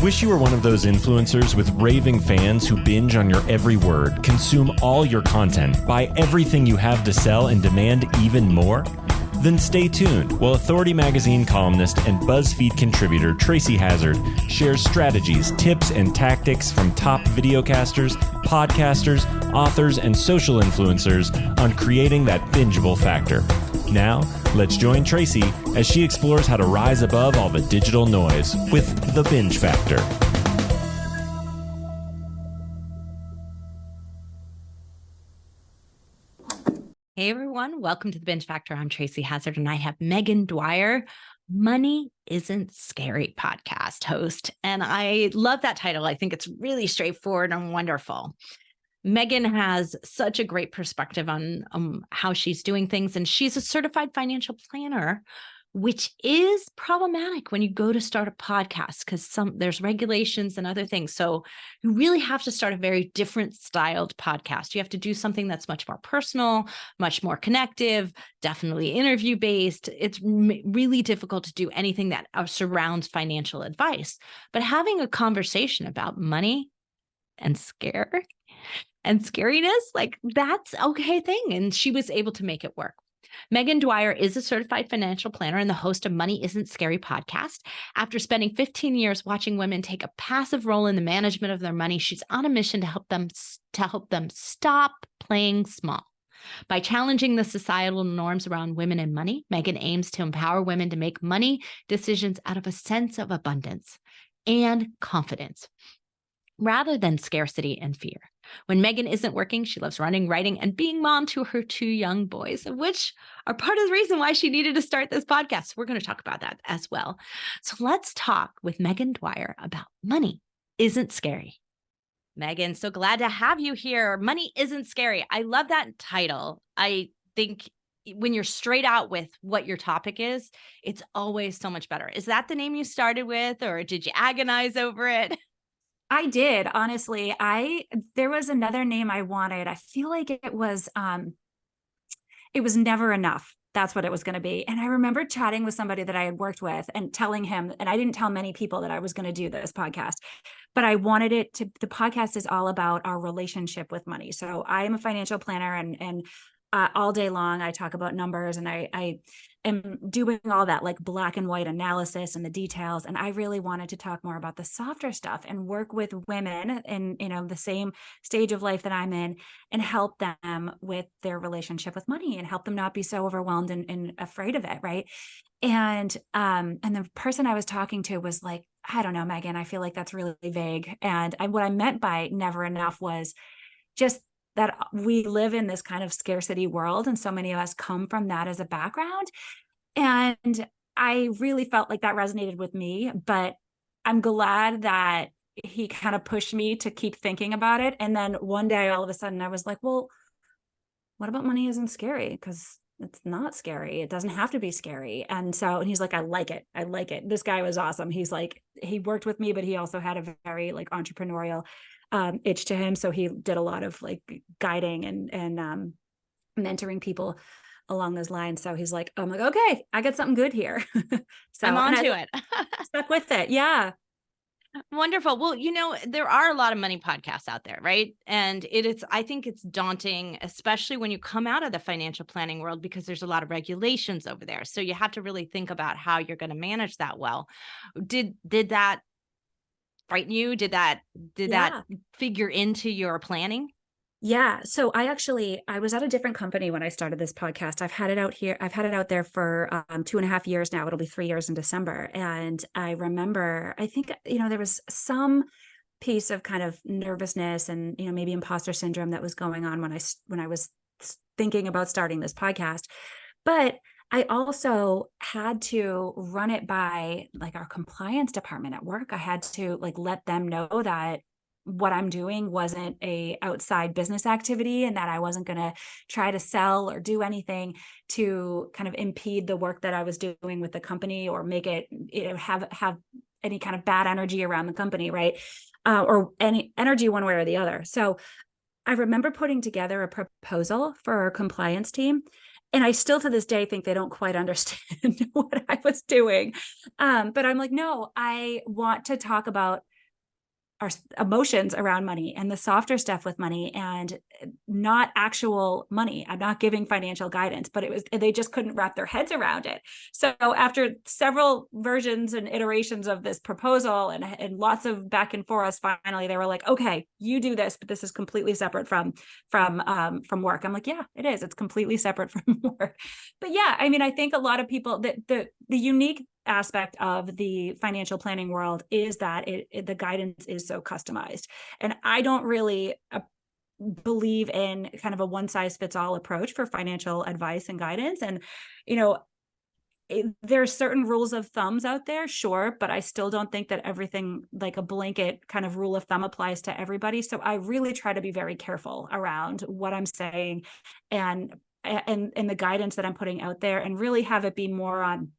Wish you were one of those influencers with raving fans who binge on your every word, consume all your content, buy everything you have to sell, and demand even more? Then stay tuned while Authority Magazine columnist and BuzzFeed contributor Tracy Hazzard shares strategies, tips, and tactics from top videocasters, podcasters, authors, and social influencers on creating that bingeable factor. Now, let's join Tracy as she explores how to rise above all the digital noise with the binge factor. Hey everyone, welcome to the Binge Factor. I'm Tracy Hazzard and I have Meghan Dwyer, Money Isn't Scary podcast host. And I love that title. I think it's really straightforward and wonderful. Meghan has such a great perspective on how she's doing things, and she's a certified financial planner, which is problematic when you go to start a podcast because there's regulations and other things. So you really have to start a very different styled podcast. You have to do something that's much more personal, much more connective, definitely interview based. It's really difficult to do anything that surrounds financial advice. But having a conversation about money and scariness, like that's okay thing. And she was able to make it work. Meghan Dwyer is a certified financial planner and the host of Money Isn't Scary podcast. After spending 15 years watching women take a passive role in the management of their money, she's on a mission to help them stop playing small. By challenging the societal norms around women and money, Meghan aims to empower women to make money decisions out of a sense of abundance and confidence, rather than scarcity and fear. When Meghan isn't working, she loves running, writing, and being mom to her 2 young boys, which are part of the reason why she needed to start this podcast. We're going to talk about that as well. So let's talk with Meghan Dwyer about Money Isn't Scary. Meghan, so glad to have you here. Money Isn't Scary. I love that title. I think when you're straight out with what your topic is, it's always so much better. Is that the name you started with, or did you agonize over it? I did, honestly. There was another name I wanted. I feel like it was Never Enough. That's what it was going to be. And I remember chatting with somebody that I had worked with and telling him, and I didn't tell many people that I was going to do this podcast, but I wanted the podcast is all about our relationship with money. So I am a financial planner and all day long, I talk about numbers and I am doing all that like black and white analysis and the details. And I really wanted to talk more about the softer stuff and work with women in, the same stage of life that I'm in and help them with their relationship with money and help them not be so overwhelmed and afraid of it. Right. And the person I was talking to was like, I don't know, Meghan, I feel like that's really vague. And what I meant by never enough was just that we live in this kind of scarcity world. And so many of us come from that as a background. And I really felt like that resonated with me, but I'm glad that he kind of pushed me to keep thinking about it. And then one day, all of a sudden I was like, well, what about Money Isn't Scary? Because it's not scary. It doesn't have to be scary. And he's like, I like it. I like it. This guy was awesome. He's like, he worked with me, but he also had a very like entrepreneurial itch to him. So he did a lot of like guiding and mentoring people along those lines. So he's like, I'm like, okay, I got something good here. So I'm onto it. Stuck with it. Yeah. Wonderful. Well, there are a lot of money podcasts out there, right? And I think it's daunting, especially when you come out of the financial planning world, because there's a lot of regulations over there. So you have to really think about how you're going to manage that well. Did that frighten you? Did that figure into your planning? Yeah. So I was at a different company when I started this podcast. I've had it out there for 2.5 years now. It'll be 3 years in December. And I remember, I think, there was some piece of kind of nervousness and, maybe imposter syndrome that was going on when I was thinking about starting this podcast. But I also had to run it by like our compliance department at work. I had to like let them know that what I'm doing wasn't a outside business activity and that I wasn't going to try to sell or do anything to kind of impede the work that I was doing with the company or make it, have any kind of bad energy around the company, right? Or any energy one way or the other. So I remember putting together a proposal for our compliance team. And I still to this day think they don't quite understand what I was doing. But I'm like, no, I want to talk about our emotions around money and the softer stuff with money, and not actual money. I'm not giving financial guidance, but they just couldn't wrap their heads around it. So after several versions and iterations of this proposal and lots of back and forth, finally they were like, okay, you do this, but this is completely separate from work. I'm like, yeah, it is. It's completely separate from work. But yeah, I mean, I think a lot of people, that the unique aspect of the financial planning world is that the guidance is so customized. And I don't really believe in kind of a one size fits all approach for financial advice and guidance. And, there's certain rules of thumbs out there, sure, but I still don't think that everything, like a blanket kind of rule of thumb, applies to everybody. So I really try to be very careful around what I'm saying and the guidance that I'm putting out there, and really have it be more on,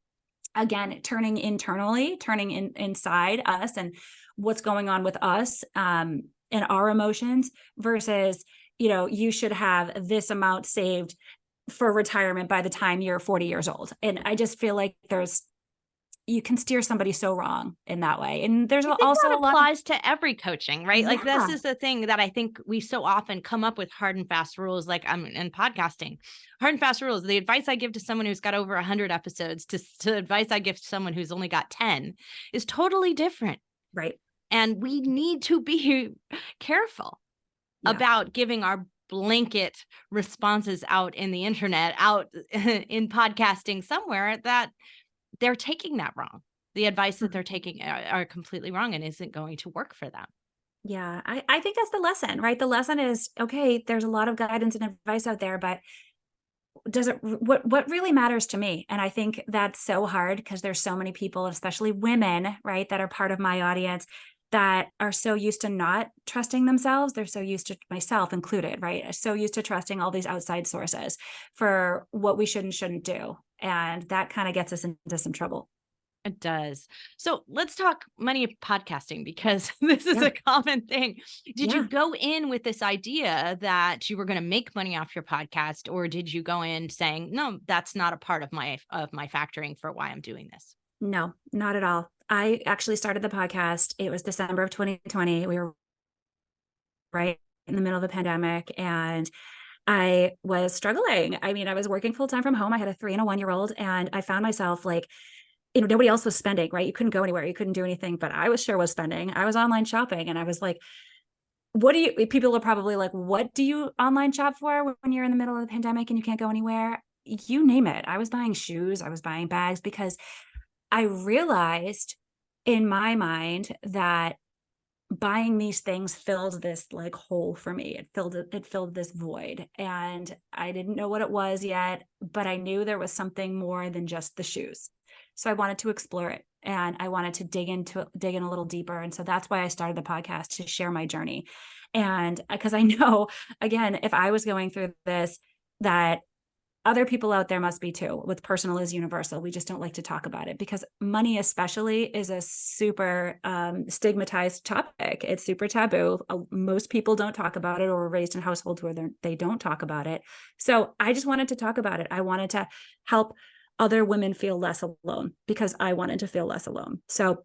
again, turning inside us and what's going on with us, and our emotions, versus, you should have this amount saved for retirement by the time you're 40 years old. And I just feel like you can steer somebody so wrong in that way. And there's also that applies to every coaching, right? Yeah. Like this is the thing that I think we so often come up with hard and fast rules, like in podcasting, hard and fast rules. The advice I give to someone who's got over 100 episodes to advice I give to someone who's only got 10 is totally different. Right. And we need to be careful about giving our blanket responses out in the internet, out in podcasting somewhere, that they're taking that wrong. The advice that they're taking are completely wrong and isn't going to work for them. Yeah, I think that's the lesson, right? The lesson is, okay, there's a lot of guidance and advice out there, but what really matters to me? And I think that's so hard because there's so many people, especially women, right, that are part of my audience, that are so used to not trusting themselves. They're so used to, myself included, right? So used to trusting all these outside sources for what we should and shouldn't do. And that kind of gets us into some trouble. It does. So let's talk money podcasting, because this is a common thing. Did you go in with this idea that you were going to make money off your podcast, or did you go in saying, no, that's not a part of my factoring for why I'm doing this? No, not at all. I actually started the podcast. It was December of 2020. We were right in the middle of the pandemic, and I was struggling. I mean, I was working full time from home. I had a 3 and a 1-year-old, and I found myself like, nobody else was spending, right? You couldn't go anywhere. You couldn't do anything, but I was spending. I was online shopping, and I was like, people are probably like, what do you online shop for when you're in the middle of the pandemic and you can't go anywhere? You name it. I was buying shoes. I was buying bags, because I realized in my mind that buying these things filled this like hole for me. It filled this void, and I didn't know what it was yet, but I knew there was something more than just the shoes. So I wanted to explore it, and I wanted to dig in a little deeper. And so that's why I started the podcast, to share my journey. And because I know, again, if I was going through this, that other people out there must be too. With personal is universal. We just don't like to talk about it, because money especially is a super stigmatized topic. It's super taboo. Most people don't talk about it, or were raised in households where they don't talk about it. So I just wanted to talk about it. I wanted to help other women feel less alone, because I wanted to feel less alone. So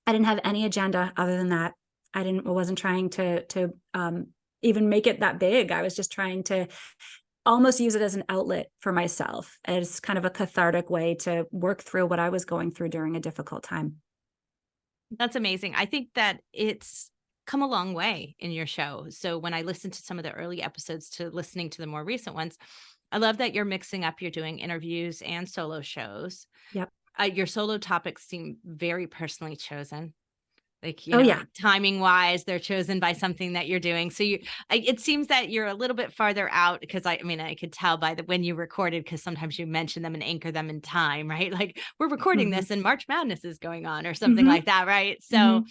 I didn't have any agenda other than that. I wasn't trying to even make it that big. I was just trying to almost use it as an outlet for myself, as kind of a cathartic way to work through what I was going through during a difficult time. That's amazing. I think that it's come a long way in your show. So when I listened to some of the early episodes to listening to the more recent ones, I love that you're mixing up, you're doing interviews and solo shows. Yep. Your solo topics seem very personally chosen. Like, timing wise, they're chosen by something that you're doing. So it seems that you're a little bit farther out, because I could tell by when you recorded, because sometimes you mention them and anchor them in time, right? Like, we're recording this and March Madness is going on, or something like that, right? So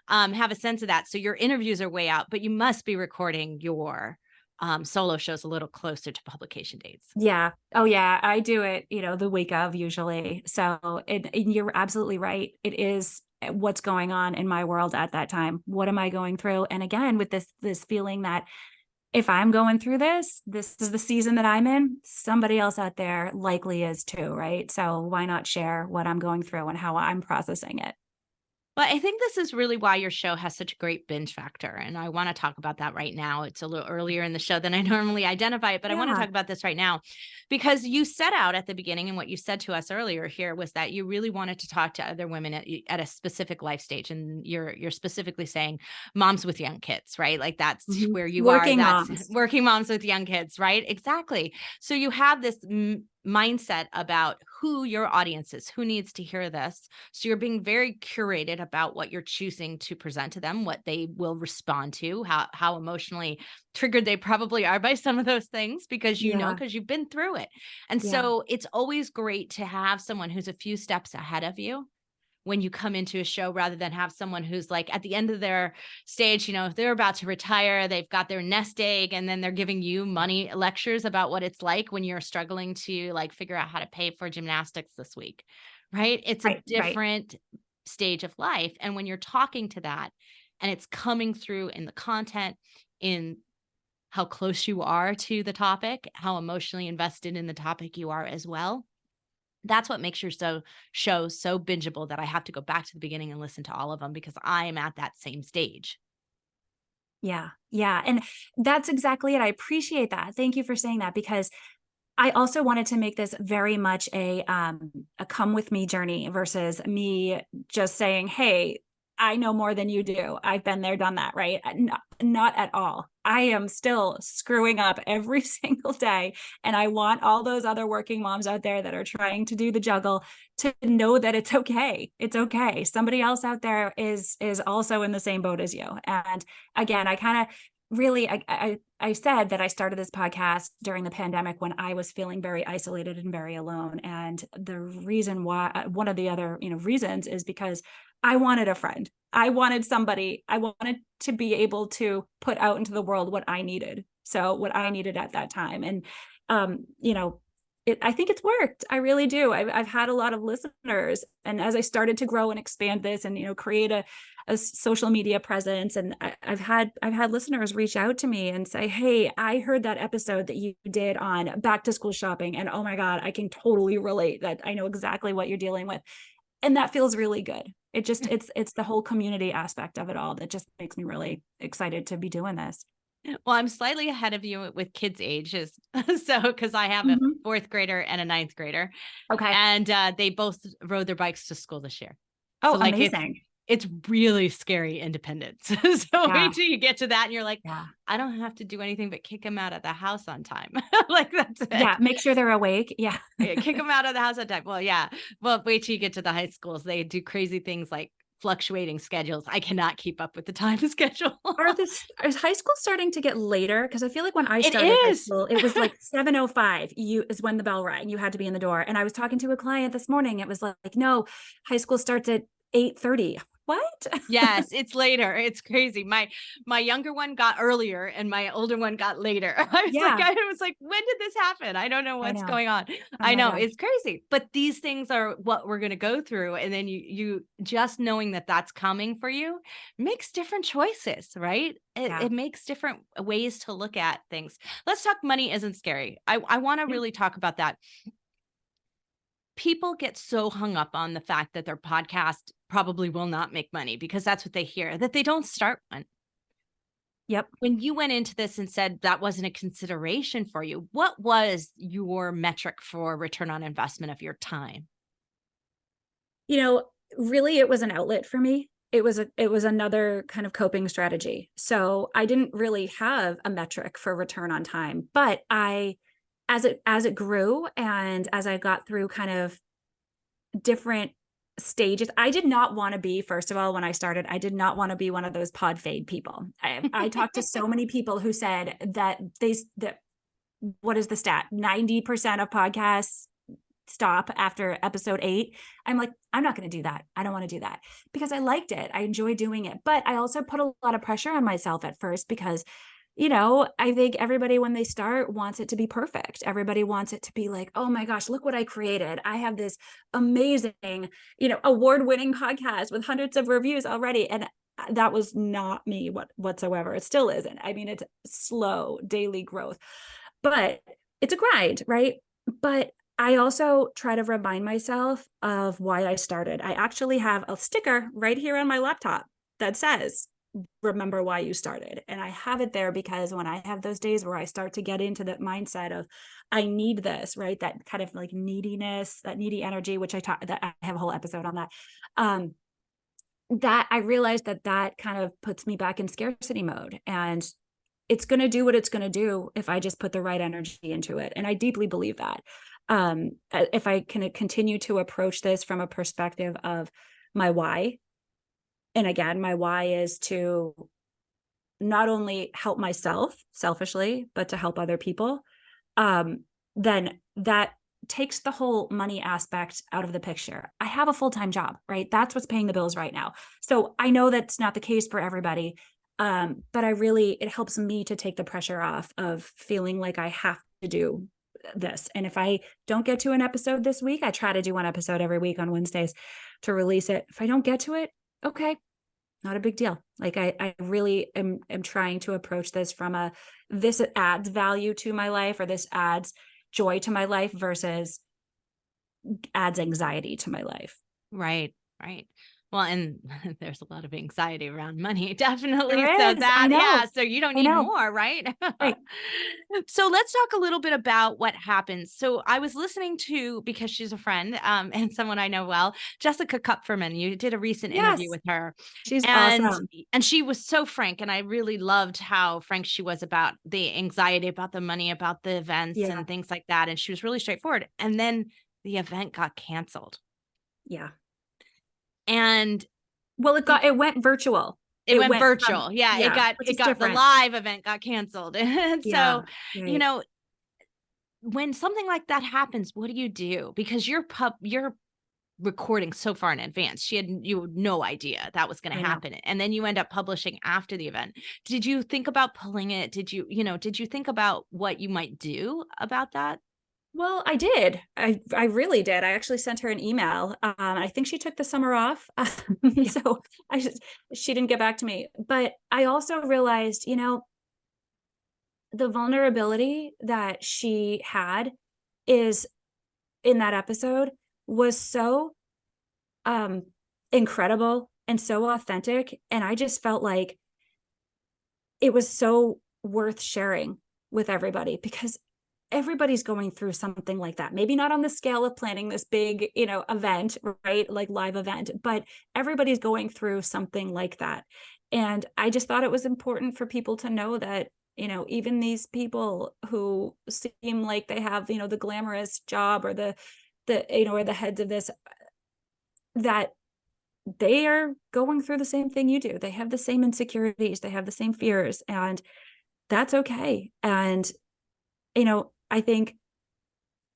have a sense of that. So your interviews are way out, but you must be recording your solo shows a little closer to publication dates. Yeah. Oh yeah. I do it, the week of usually. So you're absolutely right. It is what's going on in my world at that time. What am I going through? And again, with this feeling that if I'm going through this is the season that I'm in, somebody else out there likely is too, right? So why not share what I'm going through and how I'm processing it? Well, I think this is really why your show has such a great binge factor. And I want to talk about that right now. It's a little earlier in the show than I normally identify it, but I want to Yeah. talk about this right now because you set out at the beginning, and what you said to us earlier here was that you really wanted to talk to other women at a specific life stage. And you're specifically saying moms with young kids, right? Like that's Mhm. where you are. Working That's moms. working moms with young kids, right? Exactly. So you have this mindset about who your audience is, who needs to hear this. So you're being very curated about what you're choosing to present to them, what they will respond to, how emotionally triggered they probably are by some of those things because Yeah. because you've been through it. And Yeah. so it's always great to have someone who's a few steps ahead of you when you come into a show rather than have someone who's like at the end of their stage, if they're about to retire, they've got their nest egg, and then they're giving you money lectures about what it's like when you're struggling to like figure out how to pay for gymnastics this week, right? It's a Right. Right. different stage of life. And when you're talking to that and it's coming through in the content, in how close you are to the topic, how emotionally invested in the topic you are as well, that's what makes your show so bingeable that I have to go back to the beginning and listen to all of them because I am at that same stage. Yeah. Yeah. And that's exactly it. I appreciate that. Thank you for saying that, because I also wanted to make this very much a come with me journey versus me just saying, "Hey, I know more than you do. I've been there, done that," right? Not at all. I am still screwing up every single day, and I want all those other working moms out there that are trying to do the juggle to know that it's okay. It's okay. Somebody else out there is also in the same boat as you. And again, I kind of really I said that I started this podcast during the pandemic when I was feeling very isolated and very alone. And the reason why, one of the other, reasons is because I wanted a friend. I wanted somebody, I wanted to be able to put out into the world what I needed. So what I needed at that time. And, um, you know, I think it's worked. I really do. I've had a lot of listeners. And as I started to grow and expand this and, create a social media presence, and I've had listeners reach out to me and say, "Hey, I heard that episode that you did on back to school shopping, and oh my God, I can totally relate. That I know exactly what you're dealing with." And that feels really good. It's the whole community aspect of it all that just makes me really excited to be doing this. Well, I'm slightly ahead of you with kids' ages. So, because I have a Mhm. fourth grader and a ninth grader, Okay. and they both rode their bikes to school this year. Oh, So, like, amazing. it's really scary independence. So Yeah. wait till you get to that, and you're like, Yeah. I don't have to do anything but kick him out of the house on time. Like that's Yeah. it. Make sure they're awake. Yeah. Yeah, kick them out of the house on time. Well, yeah. Well, wait till you get to the high schools. They do crazy things like fluctuating schedules. I cannot keep up with the time schedule. Is high school starting to get later? Because I feel like when I It started high is. school, it was like 7:05 is when the bell rang. You had to be in the door. And I was talking to a client this morning. It was like, no, high school starts at 8:30. What? Yes, it's later. It's crazy. My younger one got earlier and my older one got later. Yeah, I was like, when did this happen? I don't know I what's know. going on. Oh I my know gosh. it's crazy, but these things are what we're going to go through. And then you just knowing that that's coming for you makes different choices, right? Yeah. It makes different ways to look at things. Let's talk money isn't scary. I want to Yeah. really talk about that. People get so hung up on the fact that their podcast probably will not make money because that's what they hear, that they don't start one. Yep. When you went into this and said that wasn't a consideration for you, what was your metric for return on investment of your time? Really it was an outlet for me. It was another kind of coping strategy. So I didn't really have a metric for return on time, but as it grew and as I got through kind of different stages, I did not want to be, first of all, when I started, I did not want to be one of those pod fade people. I talked to so many people who said that what is the stat? 90% of podcasts stop after episode 8. I'm like, I'm not going to do that. I don't want to do that because I liked it. I enjoy doing it. But I also put a lot of pressure on myself at first because I think everybody, when they start, wants it to be perfect. Everybody wants it to be like, oh my gosh, look what I created. I have this amazing, award-winning podcast with hundreds of reviews already. And that was not me whatsoever. It still isn't. I mean, it's slow daily growth, but it's a grind, right? But I also try to remind myself of why I started. I actually have a sticker right here on my laptop that says, remember why you started. And I have it there because when I have those days where I start to get into that mindset of, I need this, right? That kind of like neediness, that needy energy, which that I have a whole episode on that. That I realized that kind of puts me back in scarcity mode, and it's going to do what it's going to do if I just put the right energy into it. And I deeply believe that. If I can continue to approach this from a perspective of my why, and again, my why is to not only help myself selfishly, but to help other people, then that takes the whole money aspect out of the picture. I have a full-time job, right? That's what's paying the bills right now. So I know that's not the case for everybody. But it helps me to take the pressure off of feeling like I have to do this. And if I don't get to an episode this week, I try to do one episode every week on Wednesdays to release it. If I don't get to it, okay, not a big deal. Like I really am trying to approach this from this adds value to my life, or this adds joy to my life versus adds anxiety to my life. Right. Well, and there's a lot of anxiety around money, definitely. There So is. I know. so you don't I need know. more, right? Right. So let's talk a little bit about what happens. So I was listening to, because she's a friend, and someone I know well, Jessica Kupferman. You did a recent interview Yes. with her. She's And awesome. she was so frank, and I really loved how frank she was about the anxiety, about the money, about the events Yeah. and things like that. And she was really straightforward. And then the event got canceled. Yeah. And Well, it went virtual. it went from- virtual. Yeah, which it is got the different. live event got canceled. And Yeah, so, right. When something like that happens, what do you do? Because you're recording so far in advance. You had no idea that was going I to know. happen. And then you end up publishing after the event. Did you think about pulling it? Did you think about what you might do about that? Well, I did. I really did. I actually sent her an email. I think she took the summer off. So she didn't get back to me. But I also realized, the vulnerability that she had is in that episode was so incredible and so authentic. And I just felt like it was so worth sharing with everybody, because everybody's going through something like that. Maybe not on the scale of planning this big, event, right? Like live event, but everybody's going through something like that. And I just thought it was important for people to know that, even these people who seem like they have, the glamorous job, or or the heads of this, that they are going through the same thing you do. They have the same insecurities, they have the same fears, and that's okay. And, I think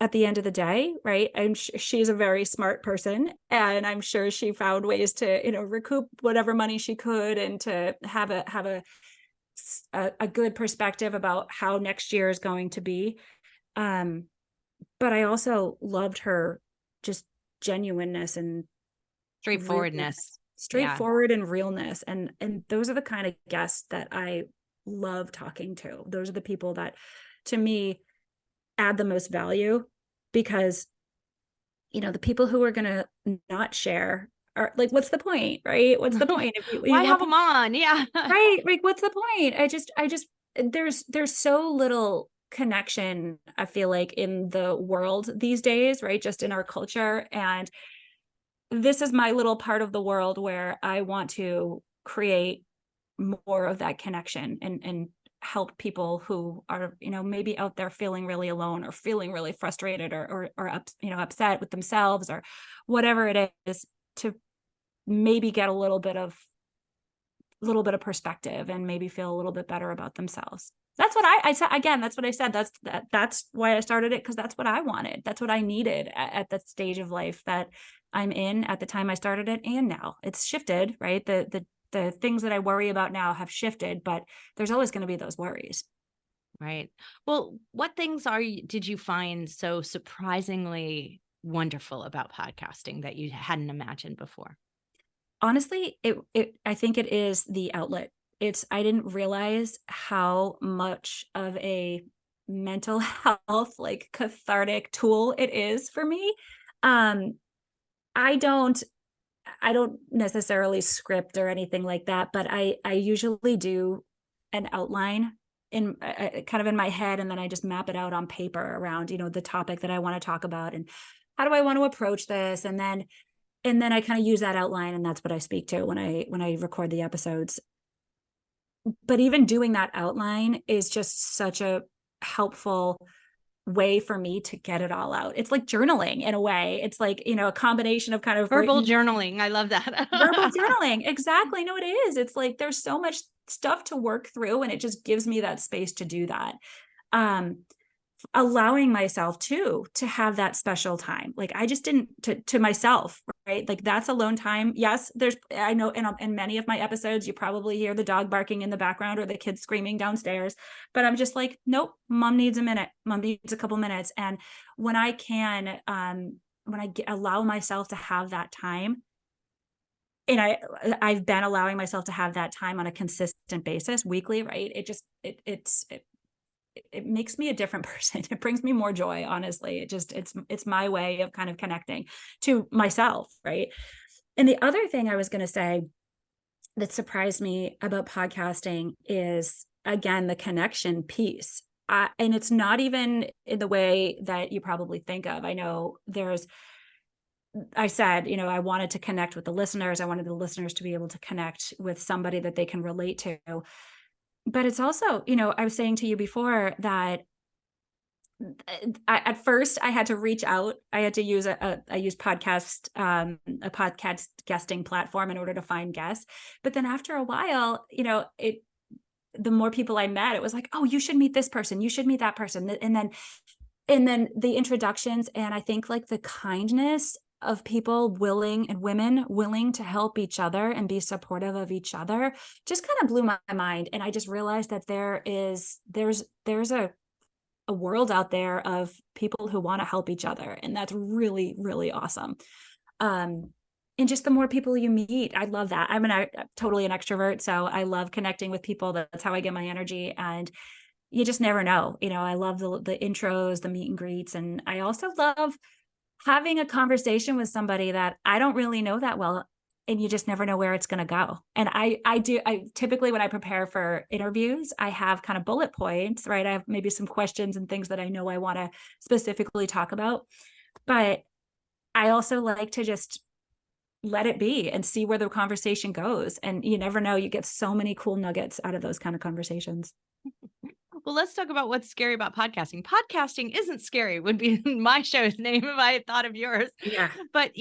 at the end of the day, right, she's a very smart person, and I'm sure she found ways to, recoup whatever money she could, and to have a good perspective about how next year is going to be. But I also loved her just genuineness and straightforward and realness. And those are the kind of guests that I love talking to. Those are the people that, to me, add the most value, because, the people who are going to not share are like, what's the point, right? What's the point? Why have them on? Yeah. Right. Like, what's the point? I just, there's so little connection, I feel like, in the world these days, right? Just in our culture. And this is my little part of the world where I want to create more of that connection, and help people who are, maybe out there feeling really alone, or feeling really frustrated, or upset with themselves, or whatever it is, to maybe get a little bit of perspective, and maybe feel a little bit better about themselves. That's what I said. Again, that's what I said. That's why I started it, because that's what I wanted. That's what I needed at the stage of life that I'm in at the time I started it. And now it's shifted, right? The things that I worry about now have shifted, but there's always going to be those worries. Right. Well, what things did you find so surprisingly wonderful about podcasting that you hadn't imagined before? Honestly, I think it is the outlet. I didn't realize how much of a mental health, like cathartic tool it is for me. I don't necessarily script or anything like that, but I usually do an outline in kind of in my head, and then I just map it out on paper around, the topic that I want to talk about and how do I want to approach this, and then I kind of use that outline, and that's what I speak to when I record the episodes. But even doing that outline is just such a helpful way for me to get it all out. It's like journaling in a way. It's like, a combination of kind of verbal journaling. I love that. Verbal journaling. Exactly. No, it is. It's like, there's so much stuff to work through, and it just gives me that space to do that. Allowing myself to have that special time. Like I just didn't to myself, right? Like that's alone time. Yes, I know in many of my episodes, you probably hear the dog barking in the background or the kids screaming downstairs, but I'm just like, nope, mom needs a minute. Mom needs a couple minutes. And when I can, allow myself to have that time, and I've been allowing myself to have that time on a consistent basis, weekly, right? It makes me a different person. It brings me more joy, honestly. It's my way of kind of connecting to myself, right? And the other thing I was going to say that surprised me about podcasting is, again, the connection piece. And it's not even in the way that you probably think of. I know I said, I wanted to connect with the listeners. I wanted the listeners to be able to connect with somebody that they can relate to. But it's also, I was saying to you before that at first I had to reach out. I had to use a podcast guesting platform in order to find guests. But then after a while, the more people I met, it was like, oh, you should meet this person. You should meet that person. And then the introductions, and I think like the kindness of people women willing to help each other and be supportive of each other just kind of blew my mind. And I just realized that there's a world out there of people who want to help each other. And that's really, really awesome. And just the more people you meet, I love that. I'm totally an extrovert. So I love connecting with people. That's how I get my energy. And you just never know. I love the intros, the meet and greets. And I also love having a conversation with somebody that I don't really know that well, and you just never know where it's going to go. And I typically, when I prepare for interviews, I have kind of bullet points, right? I have maybe some questions and things that I know I want to specifically talk about, but I also like to just let it be and see where the conversation goes. And you never know, you get so many cool nuggets out of those kind of conversations. Well, let's talk about what's scary about podcasting. Podcasting isn't scary would be my show's name if I had thought of yours. Yeah. But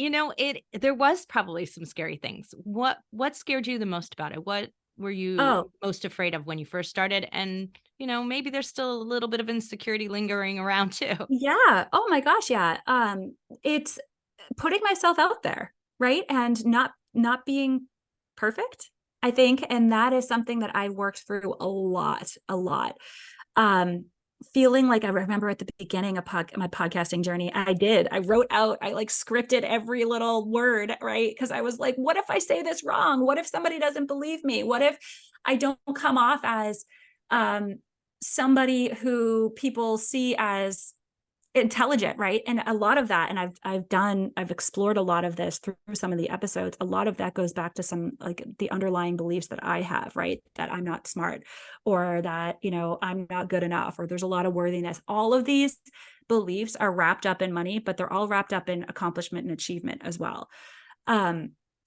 there was probably some scary things. What scared you the most about it? What were you most afraid of when you first started? And, maybe there's still a little bit of insecurity lingering around too. Yeah. Oh my gosh. Yeah. It's putting myself out there, right? And not being perfect, I think. And that is something that I worked through a lot. Feeling like, I remember at the beginning of my podcasting journey, I wrote out, I like scripted every little word, right? Because I was like, what if I say this wrong? What if somebody doesn't believe me? What if I don't come off as somebody who people see as intelligent, right? And a lot of that, and I've explored a lot of this through some of the episodes. A lot of that goes back to some like the underlying beliefs that I have, right? That I'm not smart, or that, I'm not good enough, or there's a lot of worthiness. All of these beliefs are wrapped up in money, but they're all wrapped up in accomplishment and achievement as well.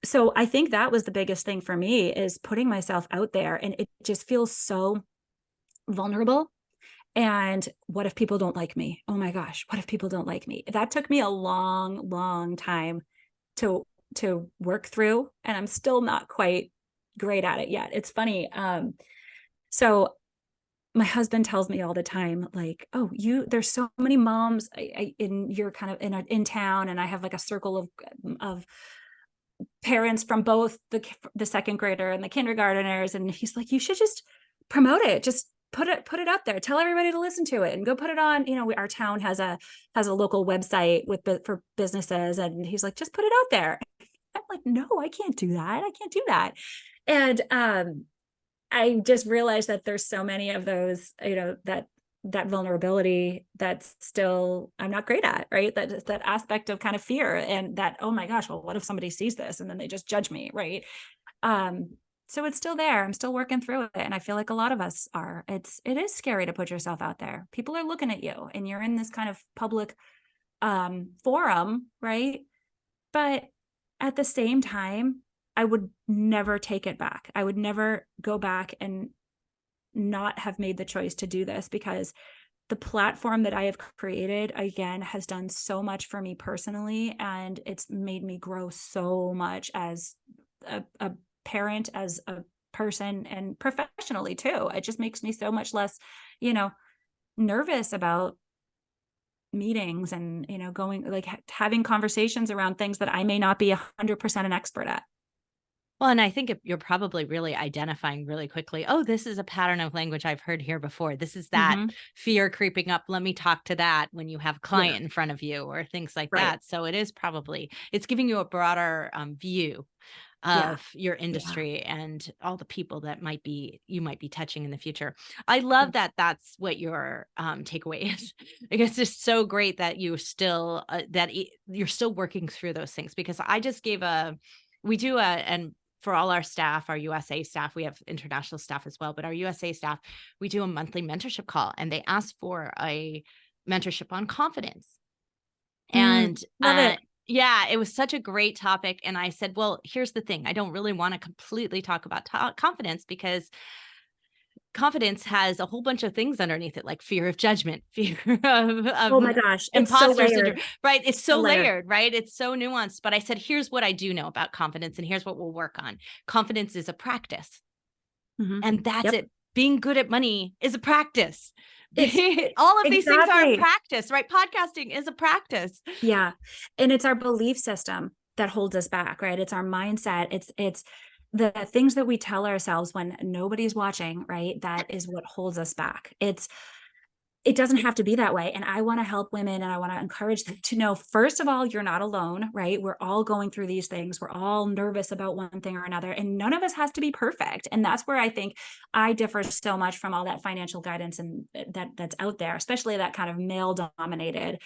So I think that was the biggest thing for me, is putting myself out there, and it just feels so vulnerable. And what if people don't like me? Oh my gosh, what if people don't like me? That took me a long, long time to work through, and I'm still not quite great at it yet. It's funny. So my husband tells me all the time, like, oh, there's so many moms you're kind of in town, and I have like a circle of parents from both the second grader and the kindergarteners. And he's like, you should just promote it. Just put it out there, tell everybody to listen to it, and go put it on. Our town has a local website for businesses. And he's like, just put it out there. I'm like, no, I can't do that. And I just realized that there's so many of those, that that vulnerability that's still, I'm not great at, right? That aspect of kind of fear and that, oh my gosh, well, what if somebody sees this and then they just judge me, right? So it's still there. I'm still working through it. And I feel like a lot of us are. It is scary to put yourself out there. People are looking at you and you're in this kind of public forum, right? But at the same time, I would never take it back. I would never go back and not have made the choice to do this, because the platform that I have created, again, has done so much for me personally. And it's made me grow so much as a parent, as a person, and professionally too. It just makes me so much less, nervous about meetings and, going, like, having conversations around things that I may not be 100% an expert at. Well, and I think you're probably really identifying really quickly, oh, this is a pattern of language I've heard here before. This is that fear creeping up. Let me talk to that when you have a client in front of you or things like that. So it's giving you a broader view of your industry and all the people that you might be touching in the future. I love that that's what your takeaway is. I guess it's so great that you're still working through those things, because I just gave and for all our staff, our USA staff, we have international staff as well, but our USA staff, we do a monthly mentorship call, and they ask for a mentorship on confidence. And love it. Yeah, it was such a great topic. And I said, well, here's the thing. I don't really want to completely talk about confidence, because confidence has a whole bunch of things underneath it, like fear of judgment, fear of oh my gosh, imposter syndrome, right? It's so layered, right? It's so nuanced. But I said, here's what I do know about confidence, and here's what we'll work on. Confidence is a practice. And that's it. Being good at money is a practice. All of these things are a practice, right? Podcasting is a practice. Yeah. And it's our belief system that holds us back, right? It's our mindset. It's the things that we tell ourselves when nobody's watching, right? That is what holds us back. It doesn't have to be that way. And I want to help women, and I want to encourage them to know, first of all, you're not alone, right? We're all going through these things. We're all nervous about one thing or another, and none of us has to be perfect. And that's where I think I differ so much from all that financial guidance and that's out there, especially that kind of male dominated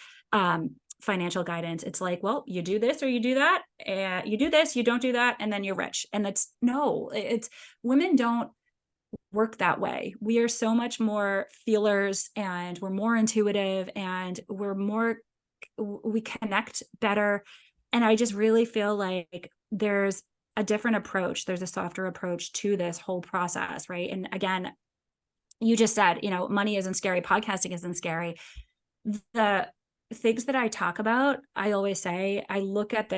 financial guidance. It's like, well, you do this or you do that, you do this, you don't do that, and then you're rich. And it's women don't work that way. We are so much more feelers, and we're more intuitive, and we connect better. And I just really feel like there's a different approach. There's a softer approach to this whole process, right? And again, you just said, money isn't scary, podcasting isn't scary. The things that I talk about, I always say, I look at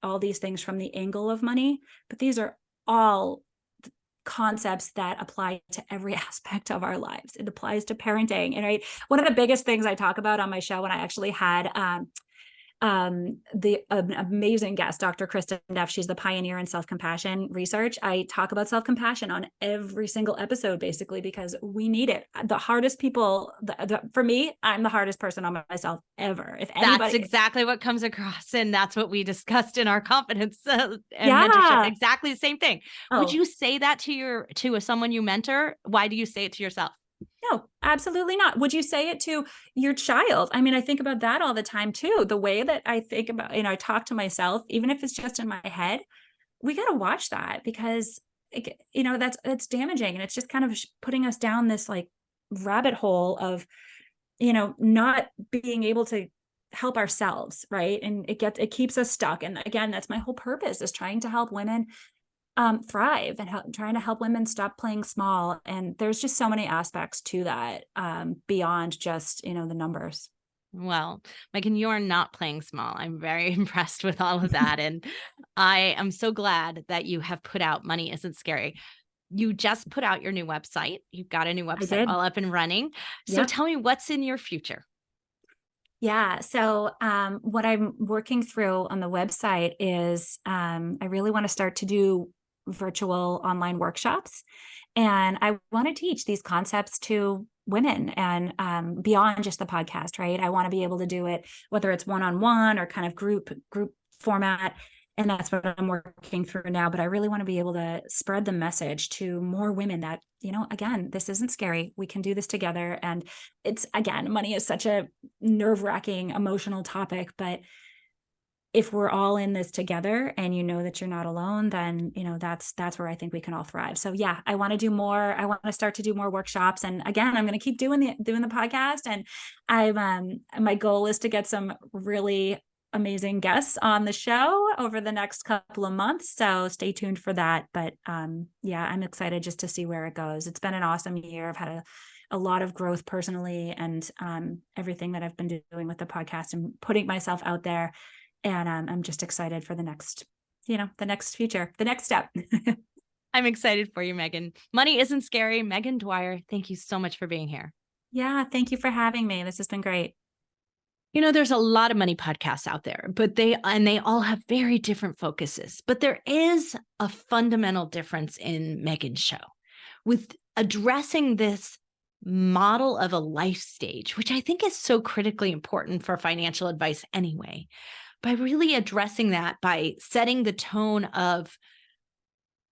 all these things from the angle of money, but these are all concepts that apply to every aspect of our lives. It applies to parenting. And right, one of the biggest things I talk about on my show, when I actually had the amazing guest, Dr. Kristen Duff, she's the pioneer in self-compassion research. I talk about self-compassion on every single episode, basically, because we need it. The hardest people, for me, I'm the hardest person on myself ever. If anybody, that's exactly what comes across. And that's what we discussed in our confidence and mentorship. Exactly the same thing. Would you say that to someone you mentor? Why do you say it to yourself? No, absolutely not. Would you say it to your child? I mean, I think about that all the time too. The way that I think about, I talk to myself, even if it's just in my head, we got to watch that, because, that's damaging. And it's just kind of putting us down this like rabbit hole of, not being able to help ourselves. Right. And it keeps us stuck. And again, that's my whole purpose, is trying to help women thrive and trying to help women stop playing small. And there's just so many aspects to that beyond just, the numbers. Well, Meghan, you are not playing small. I'm very impressed with all of that. And I am so glad that you have put out Money Isn't Scary. You just put out your new website. You've got a new website all up and running. So tell me, what's in your future? Yeah. So what I'm working through on the website is I really want to start to do virtual online workshops. And I want to teach these concepts to women and beyond just the podcast, right? I want to be able to do it, whether it's one-on-one or kind of group format. And that's what I'm working through now. But I really want to be able to spread the message to more women that, again, this isn't scary. We can do this together. And it's, again, money is such a nerve-wracking, emotional topic. But if we're all in this together and that you're not alone, then, that's where I think we can all thrive. So yeah, I want to do more. I want to start to do more workshops. And again, I'm going to keep doing the podcast. And my goal is to get some really amazing guests on the show over the next couple of months. So stay tuned for that. But yeah, I'm excited just to see where it goes. It's been an awesome year. I've had a lot of growth personally, and everything that I've been doing with the podcast and putting myself out there. And I'm just excited for the next future, the next step. I'm excited for you, Meghan. Money isn't scary. Meghan Dwyer, thank you so much for being here. Yeah, thank you for having me. This has been great. There's a lot of money podcasts out there, but they all have very different focuses. But there is a fundamental difference in Meghan's show with addressing this model of a life stage, which I think is so critically important for financial advice anyway, by really addressing that, by setting the tone of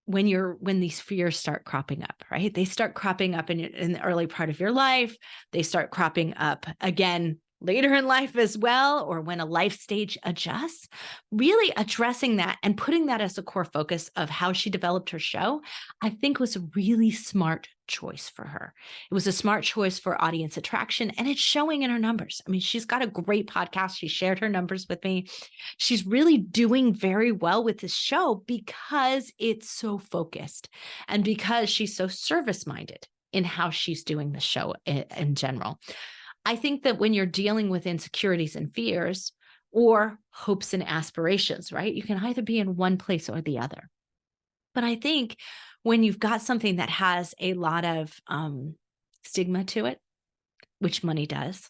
when these fears start cropping up, right? They start cropping up in the early part of your life. They start cropping up again later in life as well, or when a life stage adjusts, really addressing that and putting that as a core focus of how she developed her show, I think was a really smart choice for her. It was a smart choice for audience attraction, and it's showing in her numbers. I mean, she's got a great podcast. She shared her numbers with me. She's really doing very well with this show because it's so focused and because she's so service-minded in how she's doing the show in general. I think that when you're dealing with insecurities and fears or hopes and aspirations, right, you can either be in one place or the other. But I think when you've got something that has a lot of stigma to it, which money does,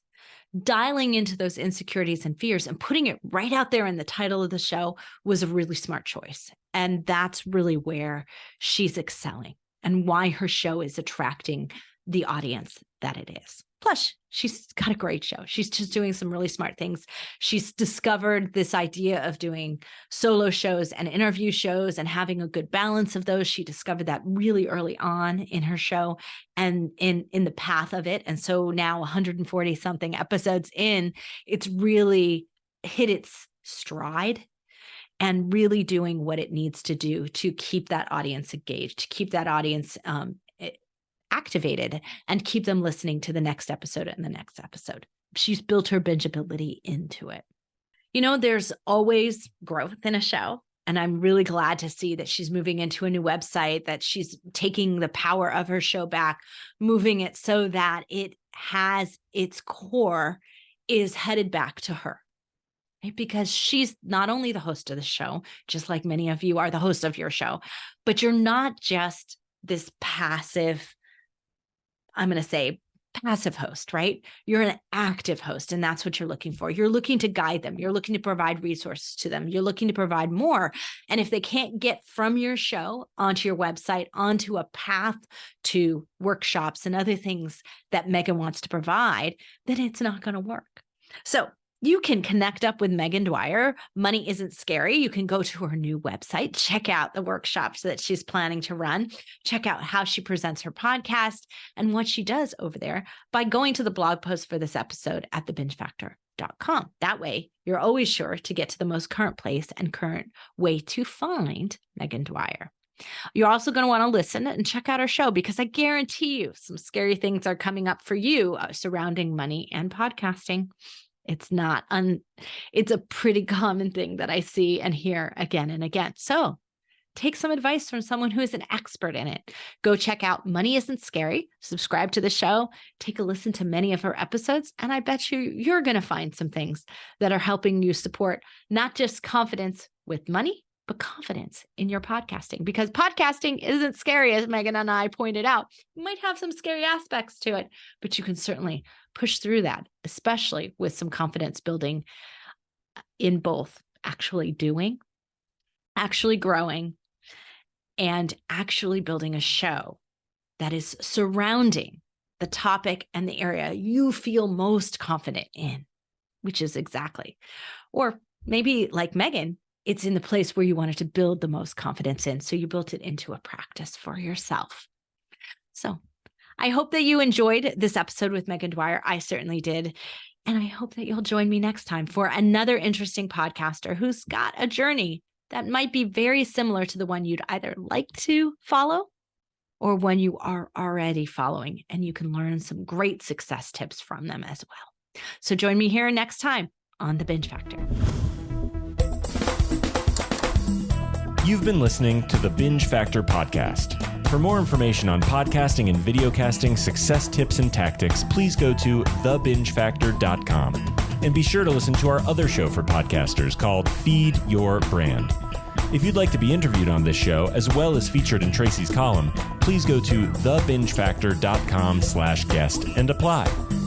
dialing into those insecurities and fears and putting it right out there in the title of the show was a really smart choice. And that's really where she's excelling and why her show is attracting the audience that it is. Plus, she's got a great show. She's just doing some really smart things. She's discovered this idea of doing solo shows and interview shows and having a good balance of those. She discovered that really early on in her show and in the path of it. And so now 140 something episodes in, it's really hit its stride and really doing what it needs to do to keep that audience engaged, to keep that audience activated and keep them listening to the next episode and the next episode. She's built her bingeability into it. There's always growth in a show. And I'm really glad to see that she's moving into a new website, that she's taking the power of her show back, moving it so that it has its core is headed back to her. Right? Because she's not only the host of the show, just like many of you are the host of your show, but you're not just this passive, I'm going to say passive host, right? You're an active host, and that's what you're looking for. You're looking to guide them. You're looking to provide resources to them. You're looking to provide more. And if they can't get from your show onto your website, onto a path to workshops and other things that Meghan wants to provide, then it's not going to work. So you can connect up with Meghan Dwyer. Money Isn't Scary. You can go to her new website, check out the workshops that she's planning to run, check out how she presents her podcast and what she does over there by going to the blog post for this episode at thebingefactor.com. That way, you're always sure to get to the most current place and current way to find Meghan Dwyer. You're also going to want to listen and check out our show because I guarantee you some scary things are coming up for you surrounding money and podcasting. It's a pretty common thing that I see and hear again and again. So take some advice from someone who is an expert in it. Go check out Money Isn't Scary, subscribe to the show, take a listen to many of her episodes, and I bet you're going to find some things that are helping you support not just confidence with money, but confidence in your podcasting, because podcasting isn't scary, as Meghan and I pointed out. You might have some scary aspects to it, but you can certainly push through that, especially with some confidence building in both actually doing, actually growing, and actually building a show that is surrounding the topic and the area you feel most confident in, which is exactly, or maybe like Meghan, it's in the place where you wanted to build the most confidence in. So you built it into a practice for yourself. So I hope that you enjoyed this episode with Meghan Dwyer. I certainly did. And I hope that you'll join me next time for another interesting podcaster who's got a journey that might be very similar to the one you'd either like to follow or one you are already following. And you can learn some great success tips from them as well. So join me here next time on The Binge Factor. You've been listening to the Binge Factor podcast. For more information on podcasting and videocasting success tips and tactics, please go to thebingefactor.com. And be sure to listen to our other show for podcasters called Feed Your Brand. If you'd like to be interviewed on this show, as well as featured in Tracy's column, please go to thebingefactor.com/guest and apply.